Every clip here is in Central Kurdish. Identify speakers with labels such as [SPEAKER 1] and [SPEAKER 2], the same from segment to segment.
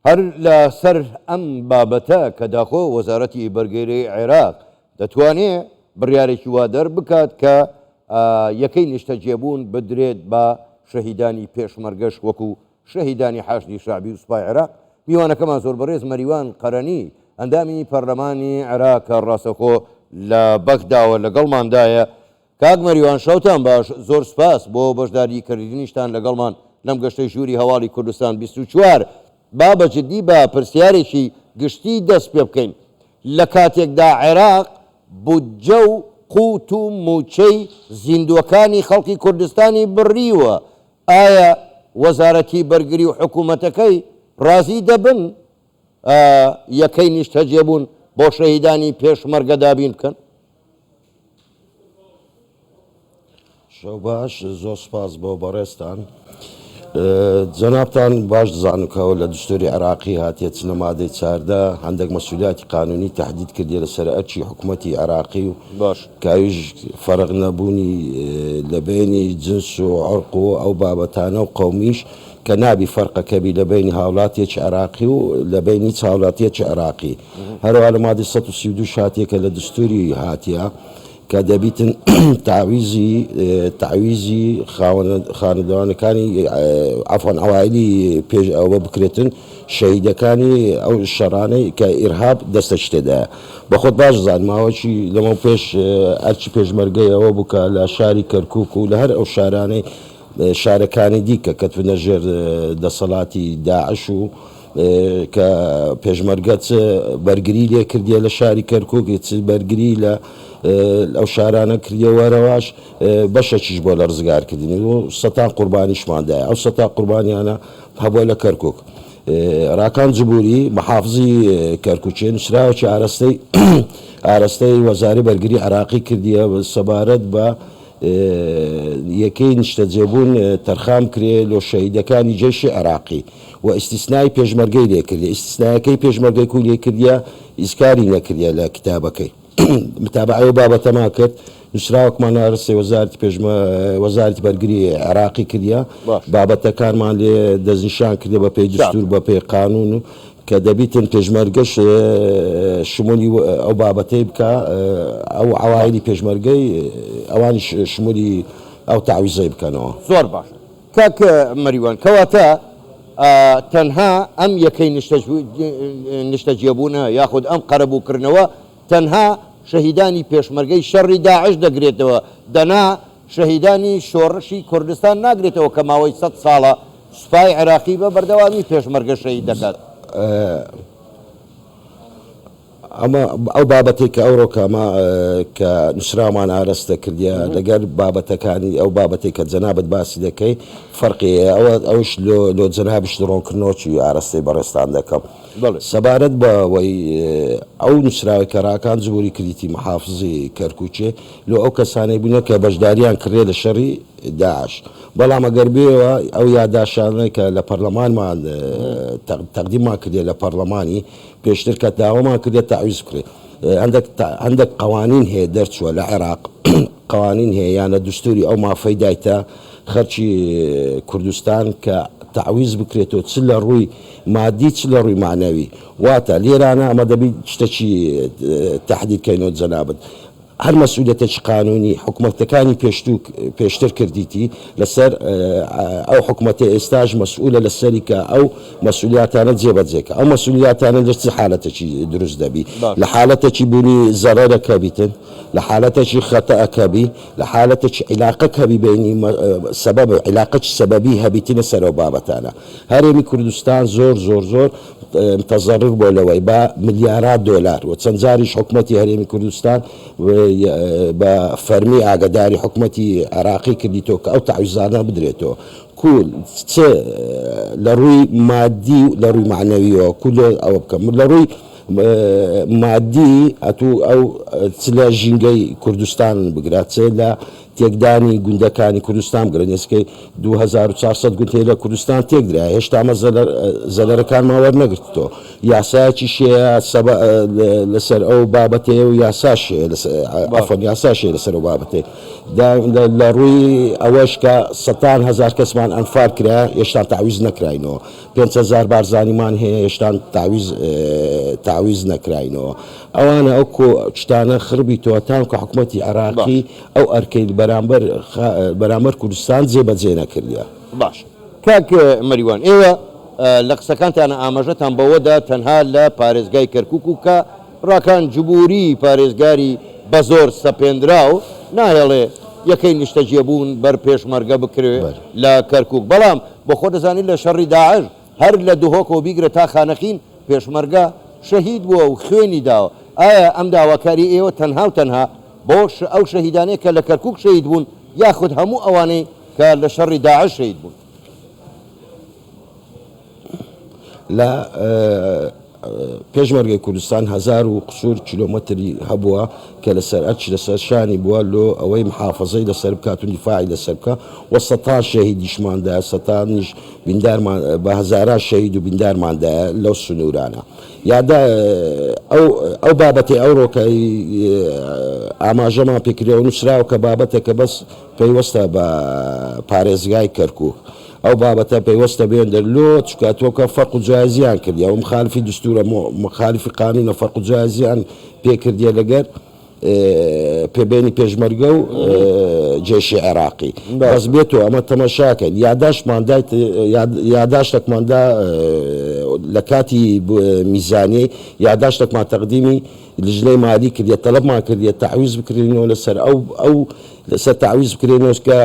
[SPEAKER 1] هەر لە سەر ئەم بابەتە کە داخۆ وەزارەتی بەرگەیرەی عێراق دەتوانێت بڕیارێکی وا دەربکات کە یەکەی نیشتەجێبوون بدرێت بە شەهیدانی پێشمەرگەش وەکو شەهیدانی حاشدی شعبی و سوپای عێراق. میوانەکەمان زۆر بەڕێز مەریوان قەرەنی ئەندامی پەرلەمانی عێراق کە ڕاستەخۆ لە بەغداوە لەگەڵماندایە. کاک مەریوان شەوتان باش، زۆر سپاس بۆ بەشداریکردنیشتان لەگەڵمان لەم گەشتەی ژووری هەواڵی کوردستان 24. با بەجددی بە پرسیارێکی گشتی دەست پێ بکەین. لە کاتێکدا عێراق بودجە و قوت و موچەی زیندوەکانی خەڵکی کوردستانی بڕیوە، ئایا وەزارەتی بەرگری و حکوومەتەکەی ڕازی دەبن یەکەی نیشتەجێبوون بۆ شەهیدانی پێشمەرگە دابین بکەن؟
[SPEAKER 2] شەو باش، زۆر سپاس بۆ بەڕێستان. جەنابتان باش دەزانکەوە لە دستوری عێراقی هاتیە چنە مادەی 14 هەندێک مەسئولیاتی قانونی تهدید کردیە لەسەر ئەرچی حکوومەتی عێراقی و
[SPEAKER 1] باش
[SPEAKER 2] کاویش فەرق نەبوونی لە بینی جنس و عەرق و ئەو بابەتانە و قەومیش کە نابی فەرقەکەبی لە بینی هاوڵاتیەکی عێراقی و لە بینی هاوڵاتیەکی عێراقی. هەروە لە مادەی 132 هاتیە کە لە دستوری هاتیە کە دەبیتن تعویزی خانەدەوانەکانی عەفوان ئەوایلی پێش ئەوە بکرێتن شەهیدەکانی ئەو شەڕانەی کە ئیرهاب دەستە شتێدایە. بەخۆت باش زانماوەکی لەمە پێش ئەرچی پێشمەرگەی ئەوە بووکە لە شاری کەرکووک و لە هەر ئەو شارانەی شارەکانی دیکە کەتونە ژێر دەسەڵاتی داعش و کە پێشمەرگەت بەرگری لێ کردیە لە شاری کەرکووک بەرگری لە ئەو شارانە کردیە وەرەواش بەشەکیش بۆ لە ڕزگارکردنی و سەتا قوربانیشماندایە. ئەو سەتا قوربانیانە هەبووە لە کەرکووک. ڕاکان جبووری مەحافزی کەرکووچێ نووسراوەکی ئاراستەی وەزارەی بەرگری عێراقی کردیە سەبارەت بە یەکەی نیشتەجێبوون تەرخام کرێ لە شەهیدەکانی جێشی عێراقی و ئیستیسنای پێشمەرگەی لێ کردی. ئیستیسنایەکەی پێشمەرگەی کو لێ کردیە ئیسکاری نەکردیە لە کتابەکەی. متابعەوە بابەتەما کرد نووسراوەکمان ئارستی وەزارەتی بەرگری عێراقی کردیە بابەتەکانمان لێ دەستنیشان کردێ بە پێی دستور بە پێی قانون و کە دەبیتن پێشمەرگەش شمولی ئەو بابەتەی بکە ئەو عەوایلی پێشمەرگەی ئەوانی شمولی ئەو تعویزەی بکەنەوە.
[SPEAKER 1] زۆر باش کاک مەریوان، کەواتە تەنها ئەم یەکەی نیشتەجێبوونە یاخود ئەم قەرەبووکردنەوە تەنها شەهیدانی پێشمەرگەی شەڕی داعش دەگرێتەوە، دەنا شەهیدانی شۆڕشی کوردستان ناگرێتەوە کە ماوەی 100 ساڵە سوپای عێراقی بە بەردەوامی پێشمەرگە شەهید دەکات.
[SPEAKER 2] ئەمە ئەو بابەتێک کە ئەوڕۆکەمە کە نووسرامان ئاراستە کردیە لەگەر بابەتەکانی ئەو بابەتێک کە جەنابەت باسی دەکەی فەرقی ئەوش لۆ جەنابش ڕۆنکردنەوەی ئاراستەی بەڕێستان دەکەم. سەبارەت بەوەی ئەو نووسراوی کە ڕاکان جبووری کردیتی مەحافزی کەرکووچێ لۆ ئەو کەسانەی بوونە کە بەشداریان کردێ لە شەڕی داعش. بەڵام ئەگەر بێەوە ئەو یاداشانەی کە لە پەرلەمانمان تەقدیممان کردێ لە پەرلەمانی پێشتر کە داوامان کردێت تعویز بکرێت. هەندێک قوانین هەیە دەرچووە لە عێراق قوانین هەیە یانە دستوری ئەو مافەی دایتە خەرچی کوردستان کە تعویز بکرێتەوە چ لە ڕووی مادی چ لە ڕووی معنەوی. واتە لێرانە ئەمە دەبی شتێکی تهدیدکەینەوە جەنابەت. هەر مەسئولیەتێکی قانونی حکوومەتەکانی پێشتر کردیتی لەسەر ئەو حکوومەتە ئێستاش مەسئولە لەسەری کە ئەو مەسئولیاتانە جێبەجێکە. ئەو مەسئولیاتانە لە چ حالەتێکی دروست دەبی؟ لە حالەتێکی بوونی زەرەرەکە بیتن، لە حالەتێکی خەتەئەکەبی، لە حالەتێکی عیلاقەکەبی بینی سەبەب عیلاقەی سەبەبی هەبیتنە سەرەوە بابەتانە. هەرێمی کوردستان زۆر متەزەرر بۆ لەوەی با ملیارات دۆلار و چەند جاریش حکوومەتی هەرێمی کوردستان بە فەرمی ئاگداری حکوومەتی عێراقی کردیتەوە کە ئەو تعویزانە بدرێتەوە. کول چ لە ڕووی مادی و لە ڕووی معنەویەوە کول ئەوە بکەم لە ڕووی مادی ئەتوو ئەو چ لە ژینگەی کوردستان بگرات چ لە تێکدانی گوندەکانی کوردستان بگرن ئێسکەی 2400 گوند لە کوردستان تێکدرا هێشتا ئەمە زەلەرەکانمان وەرنەگرتەوە یاسایەکی شەیە لەسەر ئەو بابەتەیە و یاساشێ لەسەر ئەو بابەتێ لە ڕووی ئەوەش کە 100,000 کەسمان ئەنفار کرا هێشتا تعویز نەکراینەوە 5,000 بارزانیمان هەیە هێشتا تعویز نەکراینەوە ئەوانە ئەو شتانە خربیتەوە تاکو حکوومەتی عێراقی ئەو ئەرکەی بەرامبەر کوردستان جێبەجێ نەکردە.
[SPEAKER 1] باش کاک مەریوان ئێوە لە قسەکانتانە ئاماژەتان بەوەدا تەنها لە پارێزگای کەرکووک و کە ڕاکان جبووری پارێزگاری بە زۆر سەپێنرا و نایەڵێ یەکەی نیشتەجێبوون بەر پێشمەرگە بکرێت لە کەرکووک بەڵام بۆ خۆ دەزانین لە شەڕی داعش هەر لە دهۆکەوە بیگرێت تا خانەخین پێشمەرگە شەهید بووە و خوێنی داوە ئایا ئەم داواکاری ئێوە تەنها و تەنها بۆ ئەو شەهیدانەیە کە لە کەرکووک شەهید بوون یاخود هەموو ئەوانەی کە لە شەڕی داعش شەهید بوون
[SPEAKER 2] لە پێشمەرگەی کوردستان 1000 و قسوور کیلۆمەتری هەبووە کە لەسەر ئەرچ لەسەر شانی بووە لۆ ئەوەی محافظەی لەسەر بکات و دیفاعی لەسەر بکە و 100 شەهیدیشماندایە 100 بیندارمان بە هەزاران شەهید و بیندارماندایە لەو سنوورانە یادا ئەو بابەتی ئەوڕۆکەی ئاماژەمان پێکرێەوە نووسراوە کە بابەتێکە بەس پێیوەستە بە پارێزگای کەرکووک ئەو بابەتە پێیوەستە بێن دەرلۆ چکاتۆکە فەرق و جیازیان کردی ئەو مخالفی دستورە مخالفی قانونە فەرق و جیازیان پێکردیە لەگەر پێبێنی پێشمەرگە و جێشی عێراقی بەس بێتەوە ئەمە تەمەشاکەن یاداشتێکماندا لە کاتی میزانەی یاداشتێکمان تەقدیمی لژنەی مالی کردیە تەلەبمان کردیە تعویز بکرێنەوە لەسەر ئەو لەسەر تعویز بکرێنەوە کە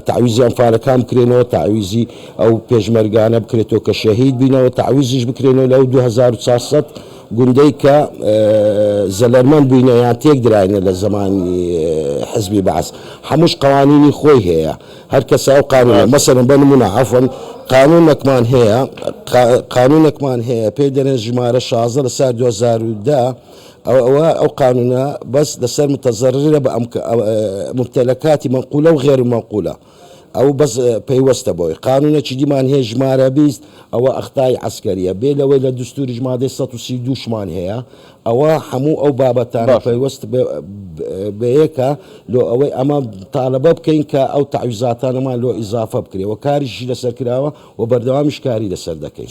[SPEAKER 2] تعویزی ئەنفارەکان بکرێنەوە تعویزی ئەو پێشمەرگانە بکرێتەوە کە شەهید بینەوە تعویزیش بکرێنەوە لەو 2400 گوندەی کە زەلەرمەند بووینە یان تێک دراینە لە زمانی حزبی بەعس هەمووش قوانینی خۆی هەیە هەر کەسە ئەو قانونە مەسەڵەن بەنمونە عەفوەن قانونێکمان هەیە پێی دەنێ ژمارە 16 لە سال 2010 ئەو قانونە بەس لەسەر متەزەررە بە مبتەلەکاتی منقولە و غێر منقولە ئەو بەس پێیوەستە بۆی قانونێکی دیمان هەیە ژمارە 20 ئەوە ئەختای عەسکەریە بێ لەوەی لە دستوری ژمادەی 132 شمان هەیە ئەوە هەموو ئەو بابەتانە پێیوەست بەیەکە لۆ ئەوەی ئەمە تاالبە بکەین کە ئەو تعویزاتانەمان لۆ ئیزافە بکرێەوە کاریشی لەسەر کراوە و بەردەوامیش کاری لەسەر دەکەین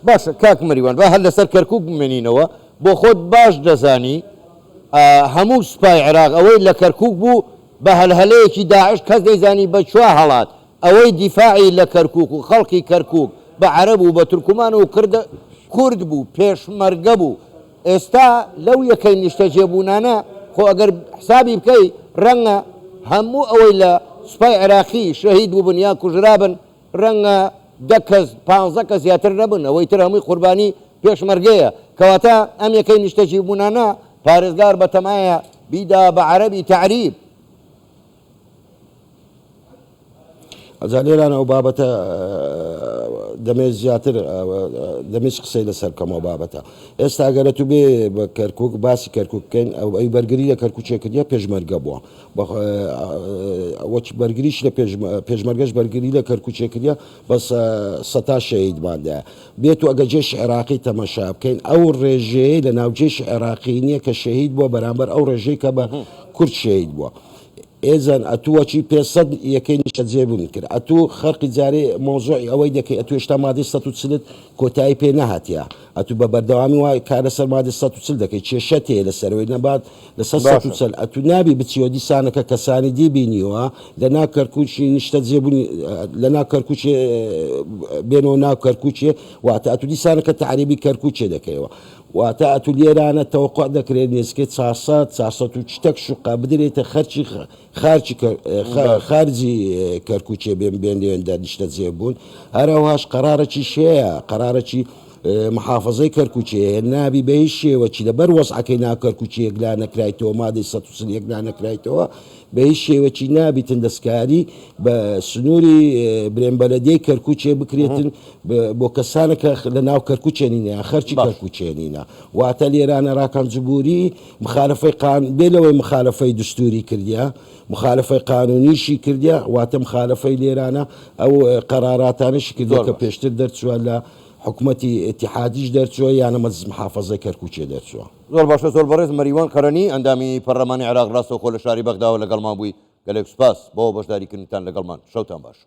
[SPEAKER 1] باشە کاک مەریوان با هەر لەسەر کەرکووک بمێنینەوە بۆ خۆت باش دەزانی هەموو سوپای عێراق ئەوەی لە کەرکووک بوو بە هەلهەلەیەکی داعش کەس دەیزانی بە چوا هەڵات ئەوەی دیفاعی لە کەرکووک و خەڵکی کەرکووک بە عەرەب و بە تورکمان و کورد بوو پێشمەرگە بوو ئێستا لەو یەکەی نیشتەجێبوونانە خۆ ئەگەر حسابی بکەی ڕەنگە هەموو ئەوەی لە سوپای عێراقی شەهید بووبن یا کوژرابن ڕەنگە 10 کەس 15 کەس زیاتر نەبن ئەوەی تر هەمووی قوربانی پێشمەرگەیە کەواتە ئەم یەکەی نیشتەجێبوونانە پارێزگار بەتەمایە بیدا بە عەرەبی تەعریب
[SPEAKER 2] ئەجا لێران ئەو بابەتە دەمێت زیاتر دەمێت قسەی لەسەر کەمەوە بابەتە ئێستا ئەگەرە تو بێ بە کەرکووک باسی کەرکووک بکەین ئەی بەرگری لە کەرکووچێکردە پێشمەرگە بووە وەک بەرگریش لە پێشمەرگەش بەرگری لە کەرکووچێکردە بەس 100 شەهیدماندایە بێت و ئەگە جێش عێراقی تەمەشا بکەین ئەو ڕێژەیە لە ناوجێش عێراقی نییە کە شەهید بووە بەرامبەر ئەو ڕێژەی کە بە کورد شەهید بووە ئێزان ئەتووەچی 500 یەکەی نیشتەجێبوون کرد ئەتوو خەرقی جارێ مۆزۆی ئەوەی دەکەی ئەتو هێشتا مادەی 140 کۆتایی پێ نەهاتیە ئەتوو بە بەردەوامی وای کار لەسەر مادەی 140 دەکەی کێشە تێ لەسەرەوەی نەبات لەسەر 140 ئەتوو نابی بچیەوە دیسانەکە کەسانی دیبینیوە لە ناو کەرکووچی نیشتەجێبوونی لە ناو کەرکووچێ بێنەوە ناو کەرکووچێ واتە ئەتوو دیسانەکە تەعریبی کەرکووچێ دەکەیەوە واتە ئەتو لێرانە تەوەقع دەکرێت نێسکێت 400 چتەك شوقا بدرێتە خارجی کەرکووچێ بێن لێندا نیشتەجێبوون هەروەهاش قەرارەکی شەیە قەرارەکی محافظەی کەرکوچەیە نابی بە هیچ شێوەچی لەبەر وەسعەکەی ناو کەرکوچەیەک لا نەکرایتەوە مادەی 131 لا نەکرایتەوە بە هیچ شێوەچی نابیتن دەستکاری بە سنووری برێنبەلەدەی کەرکوچێ بکرێتن بۆ کەسانەکە لە ناو کەرکوچێنینە خەرچی کەرکوچێنینە واتە لێرانە ڕاکان جبووری مخالفەی بێلەوەی مخالفەی دستوری کردیا مخالفەی قانونیشی کردیا واتە مخالفەی لێرانە ئەو قەراراتانشی کردیا کە پێشتر دەرچووە لە حکوومەتی اتحادیش دەرچووە یانە محافظەی کەرکوچێ دەرچووە.
[SPEAKER 1] زۆر باشە زۆر بەڕێز مەریوان قەرەنی ئەندامی پەرلەمانی عێراق ڕاستەوخۆ لە شاری بەغداوە لەگەڵمان بووی گەلێک سوپاس بۆ بەشداریکردنتان لەگەڵمان شەوتان باش.